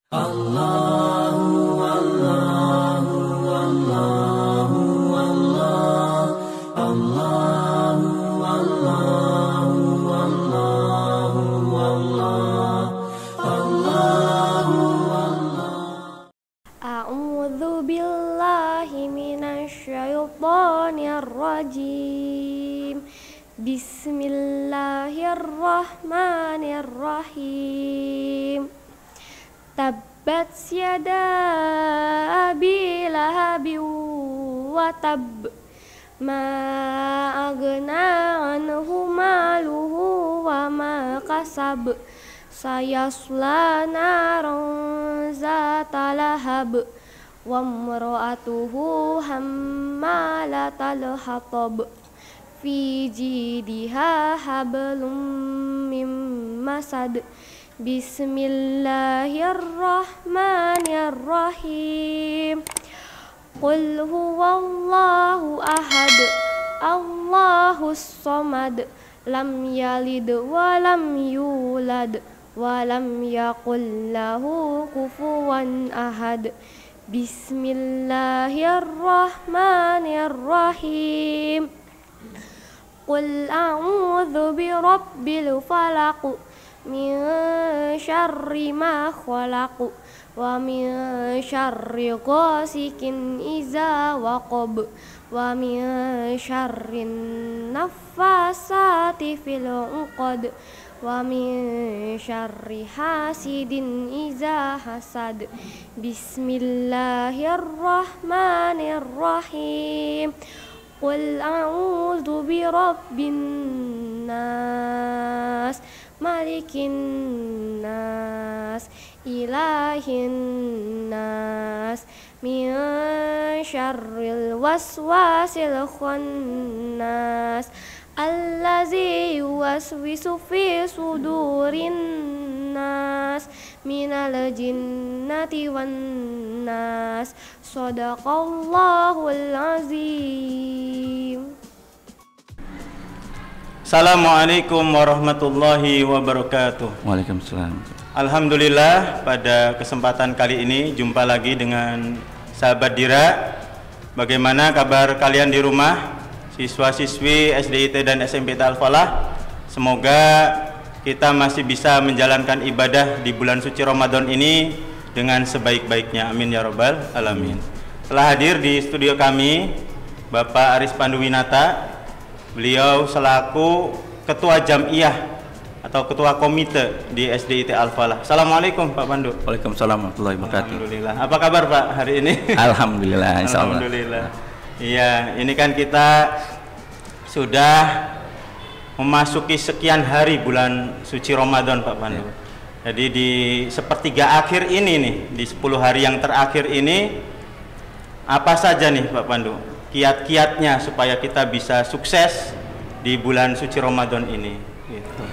Allahu Allahu Allahu Allah Allahu Allahu Allahu Allah Allahu Allah. A'udzu billahi minasy syaithanir rajim. Bismillahirrahmanirrahim. Tabbat yada abi lahabin wa tab ma aghna anhu maluhu wa ma kasab sayasla naran zata lahab wa imra'atuhu hammalatal hatab fi jidiha hablum mim masad. Bismillahirrahmanirrahim. Qul huwallahu ahad, Allahus samad, lam yalid wa lam yulad wa lam yakul lahu kufuwan ahad. Bismillahirrahmanirrahim. Qul a'udzu birabbil falaq min syarri ma khalaq wa min syarri ghasikin iza waqab wa min syarri naffasati fil 'uqad wa min syarri hasidin iza hasad. Bismillahirrahmanirrahim. Qul a'udzu birabbin nas malikin nas ilahin nas min syarril waswasil khannas allazi yuwaswisu fi sudurin nas minal jinnati wan nas. Shadaqallahul azim. Assalamualaikum warahmatullahi wabarakatuh. Waalaikumsalam. Alhamdulillah, pada kesempatan kali ini jumpa lagi dengan sahabat Dira. Bagaimana kabar kalian di rumah, siswa-siswi SDIT dan SMP Al-Falah? Semoga kita masih bisa menjalankan ibadah di bulan suci Ramadan ini dengan sebaik-baiknya. Amin ya rabbal alamin. Telah hadir di studio kami Bapak Aris Panduwinata. Beliau selaku Ketua Jam'iyah atau Ketua Komite di SDIT Al-Falah. Assalamualaikum Pak Pandu. Waalaikumsalam warahmatullahi wabarakatuh. Alhamdulillah. Apa kabar Pak hari ini? Alhamdulillah, insyaallah. Alhamdulillah. Iya, ini kan kita sudah memasuki sekian hari bulan suci Ramadan Pak Pandu. Ya. Jadi di sepertiga akhir ini nih, di 10 hari yang terakhir ini, apa saja nih Pak Pandu kiat-kiatnya supaya kita bisa sukses di bulan suci Ramadan ini gitu.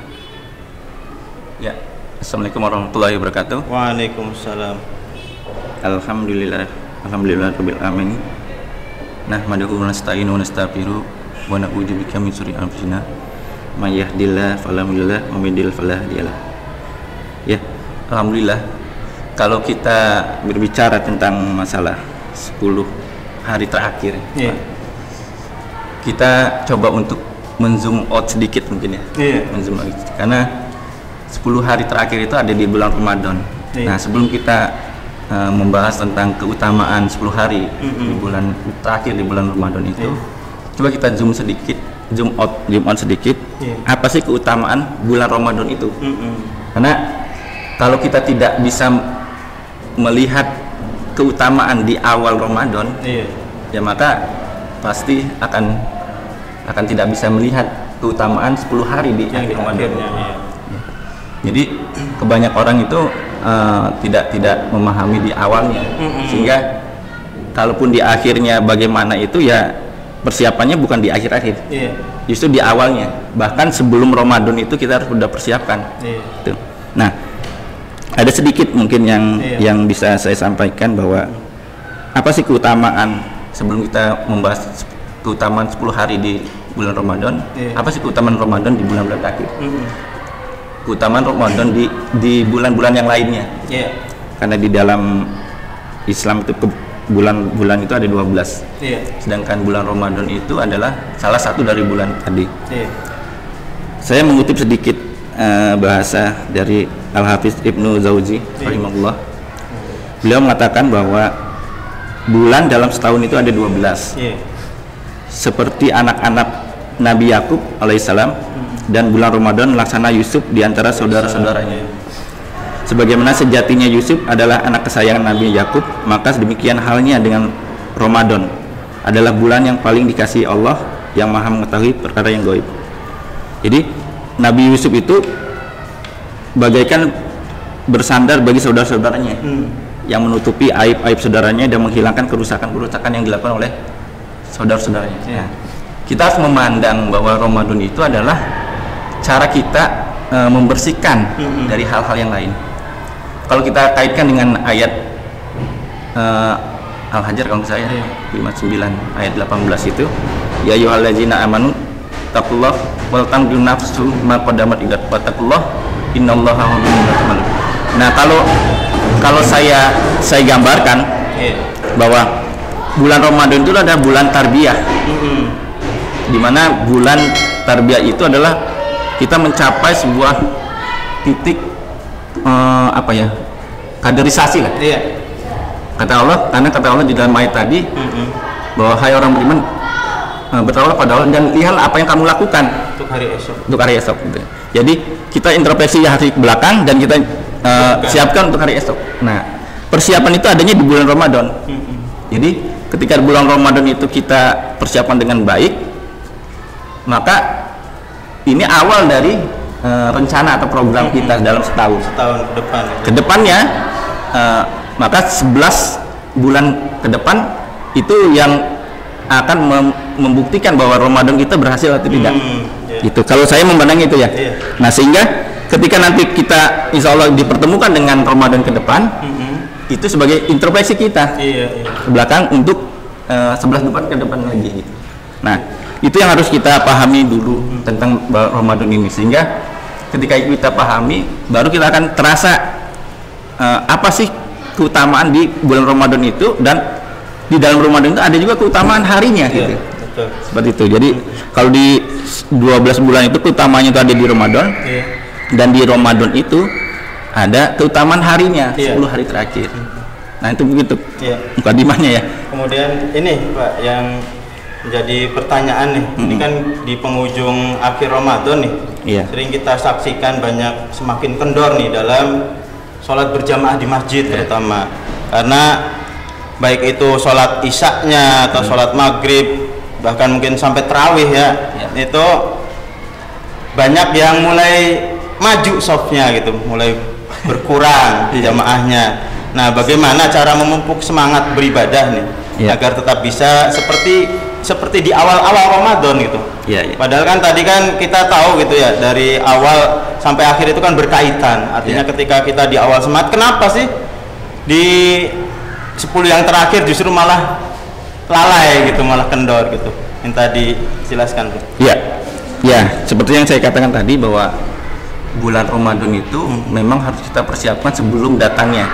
Ya, assalamualaikum warahmatullahi wabarakatuh. Waalaikumsalam. Alhamdulillah, alhamdulillahirabbil alamin. Nahmaduhu wa nasta'inu wa nastaghfiruh wa na'udzu bika min syururi anfusina may yahdihillahu fala mudilla lahu wa may yudlil fala hadiyalah. Ya, alhamdulillah, kalau kita berbicara tentang masalah 10 hari terakhir, kita coba untuk menzoom out sedikit mungkin ya, menzoom out, karena 10 hari terakhir itu ada di bulan Ramadan. Nah, sebelum kita membahas tentang keutamaan 10 hari di bulan terakhir di bulan Ramadan itu, coba kita zoom out sedikit. Apa sih keutamaan bulan Ramadan itu? Karena kalau kita tidak bisa melihat keutamaan di awal Ramadan, ya maka pasti akan tidak bisa melihat keutamaan 10 hari di akhir Ramadan. Jadi kebanyak orang itu tidak memahami di awalnya, sehingga kalaupun di akhirnya bagaimana itu ya persiapannya bukan di akhir-akhir, justru di awalnya. Bahkan sebelum Ramadan itu kita harus sudah persiapkan. Nah, ada sedikit mungkin yang bisa saya sampaikan bahwa apa sih keutamaan sebelum kita membahas keutamaan 10 hari di bulan Ramadan. Apa sih keutamaan Ramadan di bulan-bulan terakhir? Keutamaan Ramadan di bulan-bulan yang lainnya. karena di dalam Islam itu bulan-bulan itu ada 12. Iya. Sedangkan bulan Ramadan itu adalah salah satu dari bulan tadi. Iya. Saya mengutip sedikit bahasa dari Al-Hafiz Ibnu Jauzi rahimahullah. Beliau mengatakan bahwa bulan dalam setahun itu ada 12. Iya. Seperti anak-anak Nabi Yakub alaihissalam dan bulan Ramadan laksana Yusuf di antara saudara-saudaranya. Sebagaimana sejatinya Yusuf adalah anak kesayangan Nabi Yakub, maka demikian halnya dengan Ramadan adalah bulan yang paling dikasihi Allah yang Maha mengetahui perkara yang gaib. Jadi Nabi Yusuf itu bagaikan bersandar bagi saudara-saudaranya yang menutupi aib-aib saudaranya dan menghilangkan kerusakan-kerusakan yang dilakukan oleh saudara-saudaranya. Ya. Kita harus memandang bahwa Ramadan itu adalah cara kita membersihkan dari hal-hal yang lain. Kalau kita kaitkan dengan ayat Al-Hajar kalau saya 59 ayat 18 itu, ya ayyuhallazina amanu taqullah wal tanzur nafsu ma qaddamat ligat wattaqullah innallaha khabirun bima ta'malun. Nah, kalau saya gambarkan bahwa bulan Ramadan itu adalah bulan tarbiyah. Di mana bulan tarbiyah itu adalah kita mencapai sebuah titik kaderisasi lah. Iya. Kata Allah di dalam ayat tadi bahwa hai orang beriman, bertakwalah pada Allah dan lihatlah apa yang kamu lakukan untuk hari esok. Gitu. Jadi kita introspeksi hari belakang dan kita siapkan untuk hari esok. Nah, persiapan itu adanya di bulan Ramadan. Jadi ketika bulan Ramadan itu kita persiapan dengan baik, maka ini awal dari rencana atau program kita dalam setahun ke depan. Kedepannya maka 11 bulan ke depan itu yang akan membuktikan bahwa Ramadan kita berhasil atau tidak. Itu kalau saya memandang itu ya. Nah, sehingga ketika nanti kita insya Allah dipertemukan dengan Ramadan ke depan, itu sebagai introspeksi kita ke belakang untuk 11 depan ke depan lagi gitu. Nah, itu yang harus kita pahami dulu tentang Ramadan ini, sehingga ketika kita pahami baru kita akan terasa apa sih keutamaan di bulan Ramadan itu, dan di dalam Ramadan itu ada juga keutamaan harinya gitu. Betul. Seperti itu. Jadi kalau di 12 bulan itu keutamaannya itu ada di Ramadan, dan di Ramadan itu ada keutamaan harinya 10 hari terakhir. Nah, itu begitu mukadimahnya ya. Kemudian ini Pak yang jadi pertanyaan nih, ini kan di penghujung akhir Ramadan nih, sering kita saksikan banyak semakin kendor nih dalam sholat berjamaah di masjid terutama, karena baik itu sholat isyaknya atau sholat maghrib, bahkan mungkin sampai tarawih itu banyak yang mulai maju softnya gitu, mulai berkurang jamaahnya. Nah, bagaimana cara memupuk semangat beribadah nih agar tetap bisa seperti di awal-awal Ramadan gitu. Padahal kan tadi kan kita tahu gitu ya, dari awal sampai akhir itu kan berkaitan. Artinya ketika kita di awal semangat, kenapa sih di 10 yang terakhir justru malah lalai gitu, malah kendor gitu? Yang tadi jelaskan tuh. Seperti yang saya katakan tadi bahwa bulan Ramadan itu memang harus kita persiapkan sebelum datangnya.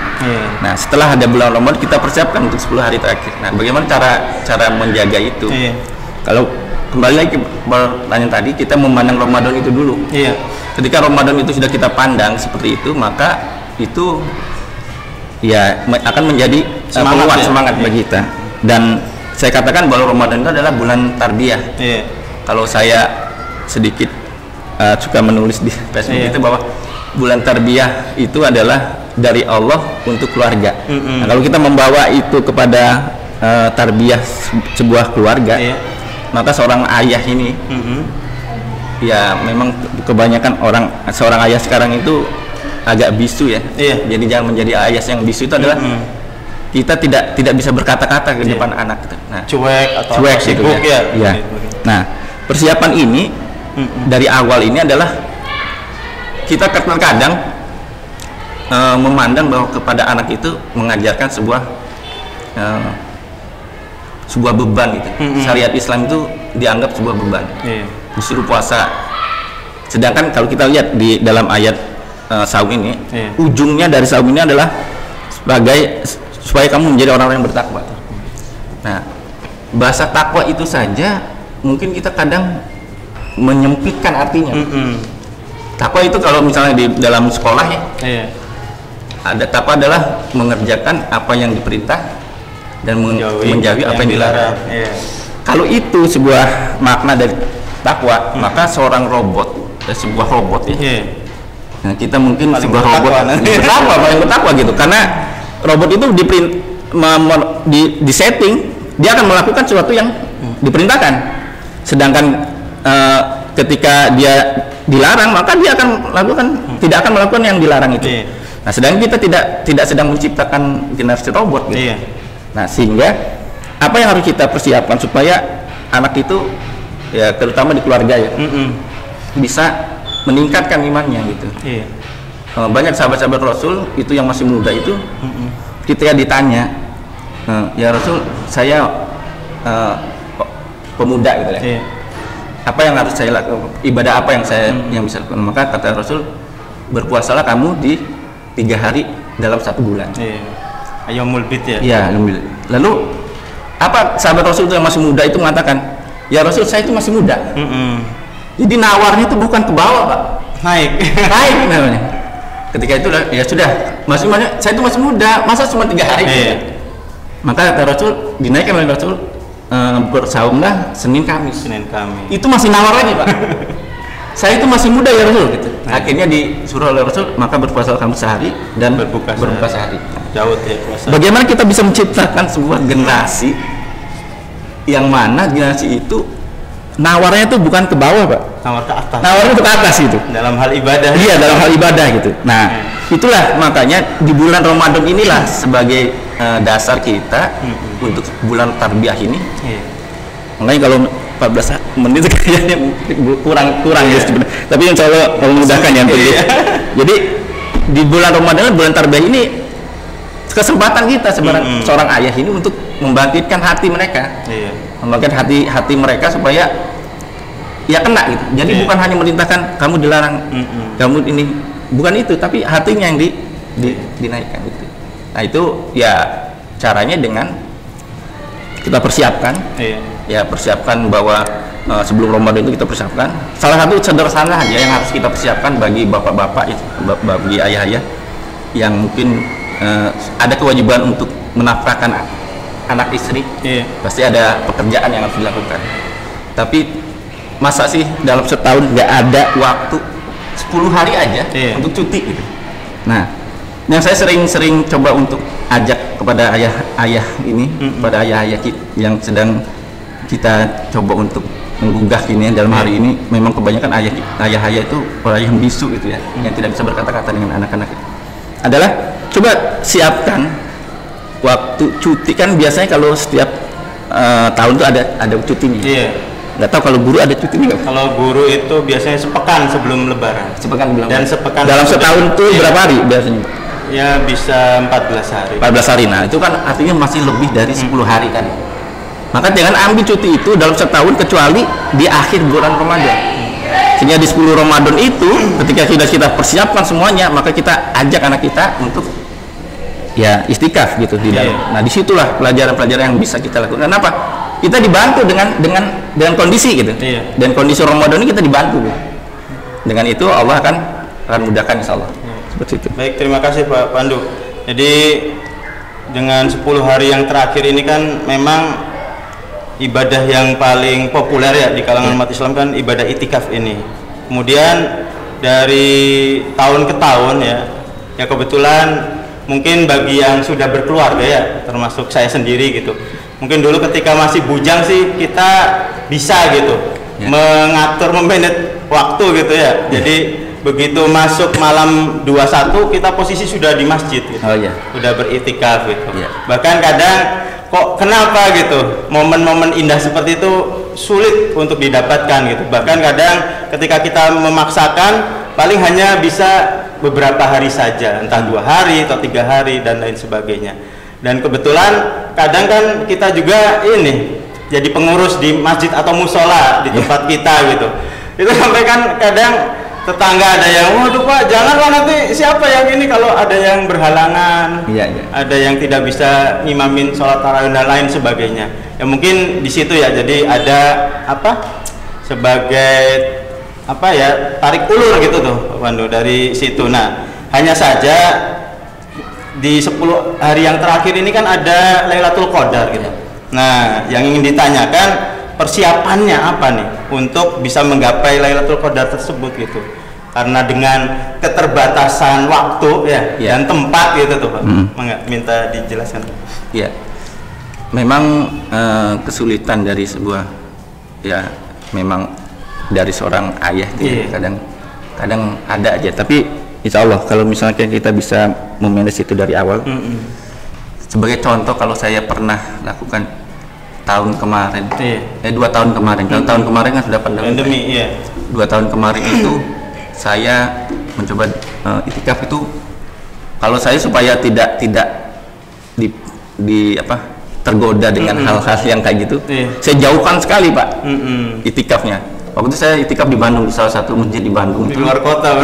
Nah, setelah ada bulan Ramadan kita persiapkan untuk 10 hari terakhir. Nah, bagaimana cara menjaga itu? Kalau kembali lagi ke pertanyaan tadi, kita memandang Ramadan itu dulu. Ketika Ramadan itu sudah kita pandang seperti itu, maka itu akan menjadi semangat bagi kita. Dan saya katakan bahwa Ramadan itu adalah bulan tarbiyah. Kalau saya sedikit suka menulis di Facebook itu bahwa bulan tarbiyah itu adalah dari Allah untuk keluarga. Nah, kalau kita membawa itu kepada tarbiyah sebuah keluarga, maka seorang ayah ini memang kebanyakan seorang ayah sekarang itu agak bisu ya. Jadi jangan menjadi ayah yang bisu itu adalah kita tidak bisa berkata-kata ke depan anak gitu. Nah, cuek gitu ya. Nah, persiapan ini dari awal ini adalah kita terkadang memandang bahwa kepada anak itu mengajarkan sebuah beban gitu. Syariat Islam itu dianggap sebuah beban. Disuruh puasa. Sedangkan kalau kita lihat di dalam ayat saum ini, ujungnya dari saum ini adalah supaya kamu menjadi orang-orang yang bertakwa. Nah, bahasa takwa itu saja mungkin kita kadang menyempitkan artinya. Takwa itu kalau misalnya di dalam sekolah ya, ada takwa adalah mengerjakan apa yang diperintah dan menjauhi apa yang dilarang. Kalau itu sebuah makna dari takwa, maka seorang robot, sebuah robot ya. Nah, kita mungkin paling sebuah robot paling bertakwa gitu, karena robot itu di setting dia akan melakukan sesuatu yang diperintahkan, sedangkan ketika dia dilarang maka dia akan melakukan tidak akan melakukan yang dilarang itu. Nah, sedangkan kita tidak sedang menciptakan generasi robot gitu. Nah, sehingga apa yang harus kita persiapkan supaya anak itu ya terutama di keluarga ya bisa meningkatkan imannya gitu. Banyak sahabat-sahabat Rasul itu yang masih muda itu ketika ditanya, ya Rasul saya pemuda gitu ya, apa yang harus saya lakukan, ibadah apa yang saya yang bisa lakukan, maka kata Rasul, berpuasalah kamu di 3 hari dalam 1 bulan. Ayyamul bid ya. Iya, lalu apa sahabat Rasul yang masih muda itu mengatakan, ya Rasul saya itu masih muda. Jadi nawarnya itu bukan ke bawah Pak, naik namanya. Ketika itu ya sudah, saya itu masih muda, masa cuma 3 hari. Maka kata Rasul, dinaikkan oleh Rasul, bersaumlah Senin Kamis. Itu masih nawar lagi Pak. Saya itu masih muda ya Rasul gitu. Akhirnya disuruh oleh Rasul, maka berpuasa kamu sehari dan berbuka sehari. Jauh ya puasa. Bagaimana kita bisa menciptakan sebuah generasi yang mana generasi itu nawarnya itu bukan ke bawah Pak, nawar ke atas. Nawarnya itu ke atas gitu. Dalam hal ibadah. Iya, dalam hal ibadah gitu. Nah, itulah makanya di bulan Ramadan inilah sebagai dasar kita untuk bulan tarbiyah ini. Makanya kalau 14 menit kayaknya kurang ya sebenarnya. Tapi insya Allah memudahkan ya. Jadi di bulan Ramadan, bulan tarbiyah ini kesempatan kita seorang ayah ini untuk membangkitkan hati mereka, membangkitkan hati mereka supaya ya kena gitu. Jadi bukan hanya merintahkan kamu dilarang, kamu ini, bukan itu, tapi hatinya yang dinaikkan gitu. Nah itu ya caranya dengan kita persiapkan, ya persiapkan bahwa sebelum Ramadan itu kita persiapkan. Salah satu sederhana aja yang harus kita persiapkan bagi bapak-bapak, bagi ayah-ayah yang mungkin ada kewajiban untuk menafkahkan anak istri, pasti ada pekerjaan yang harus dilakukan. Tapi masa sih dalam setahun nggak ada waktu 10 hari aja untuk cuti gitu. Nah, yang saya sering coba untuk ajak kepada ayah-ayah ini, pada ayah-ayah yang sedang kita coba untuk menggugah ini dalam hari ini, memang kebanyakan ayah-ayah itu orang yang bisu gitu ya, yang tidak bisa berkata-kata dengan anak-anak itu. Adalah coba siapkan waktu cuti, kan biasanya kalau setiap tahun tuh ada cutinya. Nggak tahu kalau guru ada cuti nggak? Kalau guru itu biasanya sepekan sebelum Lebaran. Sepekan belum. Dan sepekan dalam setahun tuh berapa hari biasanya? Ya bisa 14 hari. 14 hari. Nah itu kan artinya masih lebih dari 10 hari kan. Maka jangan ambil cuti itu dalam setahun kecuali di akhir bulan Ramadan. Sehingga di 10 Ramadan itu ketika sudah kita persiapkan semuanya, maka kita ajak anak kita untuk ya istikaf gitu di dalam. Nah disitulah pelajaran-pelajaran yang bisa kita lakukan. Kenapa? Kita dibantu dengan kondisi gitu. Dan kondisi Ramadan ini kita dibantu. Gitu. Dengan itu Allah akan mudahkan insyaallah. Seperti itu. Baik, terima kasih Pak Pandu. Jadi dengan 10 hari yang terakhir ini kan memang ibadah yang paling populer ya di kalangan umat Islam kan ibadah itikaf ini. Kemudian dari tahun ke tahun ya kebetulan mungkin bagi yang sudah berkeluarga ya, termasuk saya sendiri gitu, mungkin dulu ketika masih bujang sih kita bisa gitu mengatur, memanage waktu gitu ya. Jadi begitu masuk malam 21 kita posisi sudah di masjid gitu. Sudah beritikaf gitu. Bahkan kadang kok kenapa gitu momen-momen indah seperti itu sulit untuk didapatkan gitu. Bahkan kadang ketika kita memaksakan paling hanya bisa beberapa hari saja, entah 2 hari atau 3 hari dan lain sebagainya. Dan kebetulan kadang kan kita juga ini jadi pengurus di masjid atau musola di tempat kita gitu. Itu sampai kan kadang tetangga ada yang, waduh Pak, janganlah nanti siapa yang ini, kalau ada yang berhalangan, ada yang tidak bisa ngimamin sholat tarawih dan lain sebagainya. Ya mungkin di situ ya, jadi ada apa sebagai apa ya, tarik ulur gitu tuh Pak Pandu dari situ. Nah, hanya saja di 10 hari yang terakhir ini kan ada Lailatul Qadar gitu. Nah, yang ingin ditanyakan persiapannya apa nih untuk bisa menggapai Lailatul Qadar tersebut gitu. Karena dengan keterbatasan waktu ya, dan tempat gitu tuh Pak. Minta dijelaskan. Ya. Memang kesulitan dari sebuah ya, memang dari seorang ayah gitu, kadang ada aja, tapi insya Allah kalau misalnya kita bisa memanage itu dari awal. Sebagai contoh, kalau saya pernah lakukan tahun kemarin, 2 tahun kemarin, kalau tahun kemarin kan sudah pandemi, 2 tahun kemarin itu saya mencoba itikaf itu, kalau saya supaya tidak di apa tergoda dengan hal-hal yang kayak gitu, saya jauhkan sekali Pak itikafnya. Waktu itu saya itikaf di Bandung, di salah satu masjid di Bandung, di luar kota.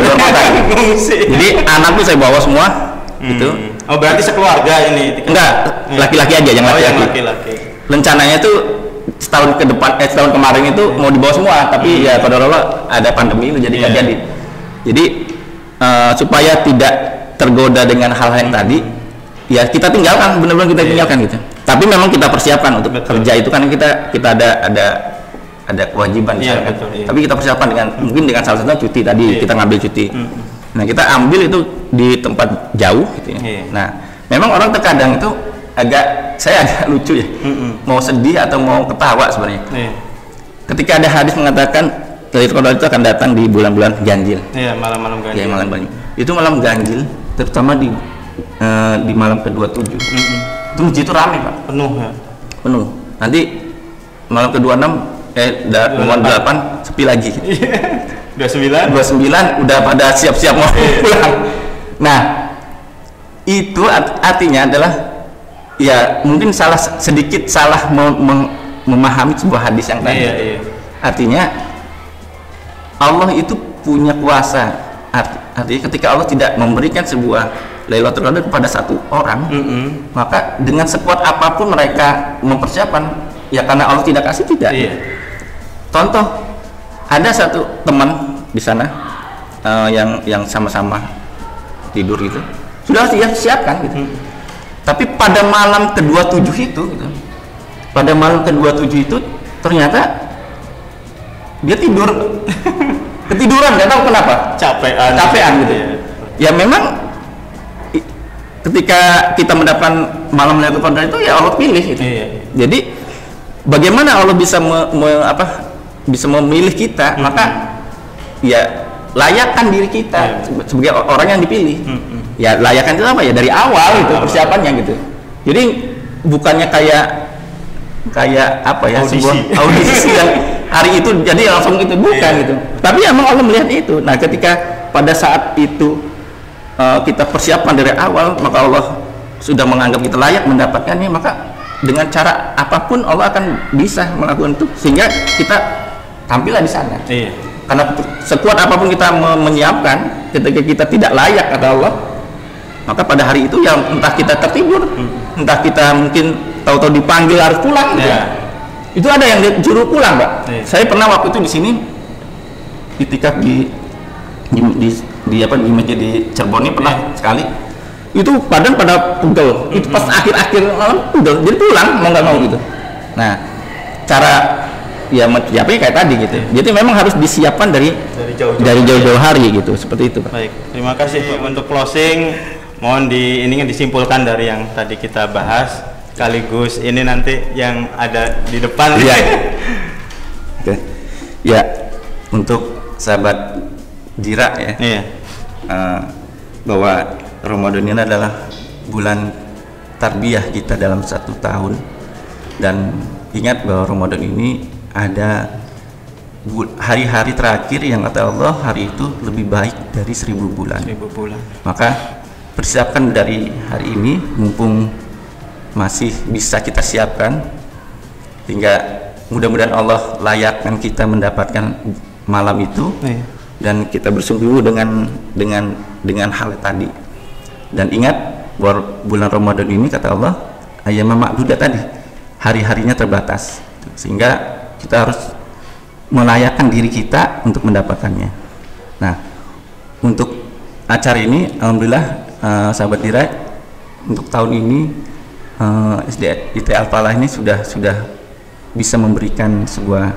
Jadi anakku saya bawa semua gitu. Oh berarti sekeluarga ini? Enggak, laki-laki aja, yang laki-laki. Rencananya tuh setahun ke depan, setahun kemarin itu mau dibawa semua, tapi ya pada Allah ada pandemi itu jadi nggak jadi. Jadi supaya tidak tergoda dengan hal-hal yang tadi, ya kita tinggalkan, benar-benar kita tinggalkan gitu. Tapi memang kita persiapkan untuk kerja itu, karena kita ada kewajiban, tapi kita persiapkan dengan mungkin dengan salah satunya cuti tadi, kita ngambil cuti. Nah kita ambil itu di tempat jauh gitu ya. Nah memang orang terkadang itu saya agak lucu ya, mau sedih atau mau ketawa sebenarnya. Ketika ada hadis mengatakan Lailatul Qadar itu akan datang di bulan-bulan ganjil. Malam-malam ganjil. Ya, malam ganjil. Itu malam ganjil, terutama di malam ke-27. Itu masjid itu ramai Pak. Penuh ya. Penuh. Nanti malam ke-26 28 sepi lagi. 29 udah pada siap-siap mau pulang. Nah, itu artinya adalah ya mungkin sedikit salah memahami sebuah hadis yang tadi. Artinya Allah itu punya kuasa. Artinya ketika Allah tidak memberikan sebuah Lailatul Qadar kepada satu orang, maka dengan sekuat apapun mereka mempersiapkan, ya karena Allah tidak kasih, tidak. Contoh, ada satu teman di sana yang sama-sama tidur gitu, sudah siapkan gitu. Tapi pada malam ke-27 itu, pada malam ke-27 itu ternyata dia tidur ketiduran, nggak tahu kenapa, capean gitu. Ya memang ketika kita mendapatkan malam Lailatul Qadar itu ya Allah pilih gitu. Jadi bagaimana Allah bisa bisa memilih kita, maka ya layakkan diri kita sebagai orang yang dipilih. Ya layakkan itu apa ya, dari awal itu persiapannya gitu. Jadi bukannya kayak apa ya, sebuah audisi yang hari itu jadi langsung itu, bukan gitu. Tapi emang Allah melihat itu. Nah ketika pada saat itu kita persiapkan dari awal, maka Allah sudah menganggap kita layak mendapatkannya, maka dengan cara apapun Allah akan bisa melakukan itu sehingga kita tampillah di sana. Karena sekuat apapun kita menyiapkan, ketika kita tidak layak kata Allah, maka pada hari itu ya entah kita tertidur, entah kita mungkin tahu-tahu dipanggil harus pulang gitu. Itu ada yang disuruh pulang Pak. Saya pernah waktu itu di sini itikaf di masjid di Cirebon ini pernah sekali. Itu pada pegel. Itu pas akhir-akhir malam pegel, jadi pulang mau nggak mau gitu. Nah, cara ya menyiapnya kayak tadi gitu. Jadi memang harus disiapkan dari jauh-jauh hari gitu, seperti itu Pak. Baik, terima kasih Pak. Untuk closing, mohon disimpulkan dari yang tadi kita bahas, sekaligus ini nanti yang ada di depan. Oke. Ya, untuk sahabat Dira ya, bahwa Ramadan ini adalah bulan tarbiyah kita dalam 1 tahun, dan ingat bahwa Ramadan ini ada hari-hari terakhir yang kata Allah hari itu lebih baik dari 1000 bulan. Maka persiapkan dari hari ini mumpung masih bisa kita siapkan, hingga mudah-mudahan Allah layakkan kita mendapatkan malam itu. dan kita bersungguh dengan hal tadi. Dan ingat bahwa bulan Ramadan ini kata Allah ayyam ma'dudah tadi, hari-harinya terbatas, sehingga kita harus melayakkan diri kita untuk mendapatkannya. Nah, untuk acara ini alhamdulillah sahabat Dira untuk tahun ini SDIT Al-Falah ini sudah bisa memberikan sebuah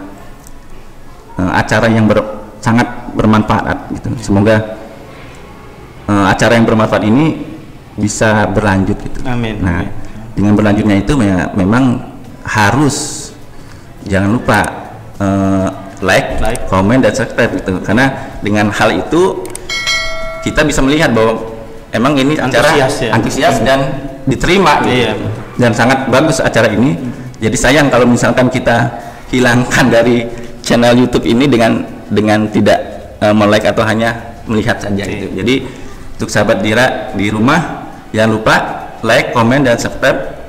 acara yang sangat bermanfaat gitu. Semoga acara yang bermanfaat ini bisa berlanjut gitu. Amin. Nah, dengan berlanjutnya itu memang harus jangan lupa like, komen, dan subscribe gitu. Karena dengan hal itu kita bisa melihat bahwa emang ini acara antusias dan diterima gitu. Iya. Dan sangat bagus acara ini. Jadi sayang kalau misalkan kita hilangkan dari channel YouTube ini dengan tidak like atau hanya melihat saja gitu. Jadi untuk sahabat Dira di rumah jangan lupa like, komen, dan subscribe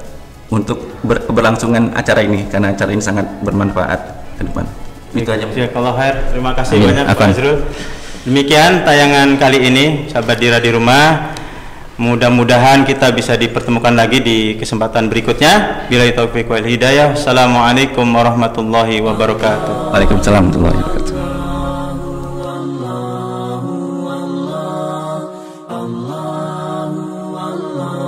untuk keberlangsungan acara ini, karena acara ini sangat bermanfaat ke depan. Itu aja. Jazakallahu khair. Terima kasih Amin. banyak Pak Azrul. Demikian tayangan kali ini sahabat Dira di rumah. Mudah-mudahan kita bisa dipertemukan lagi di kesempatan berikutnya. Billahi taufiq wal hidayah. Assalamualaikum warahmatullahi wabarakatuh. Waalaikumsalam warahmatullahi wabarakatuh. Allah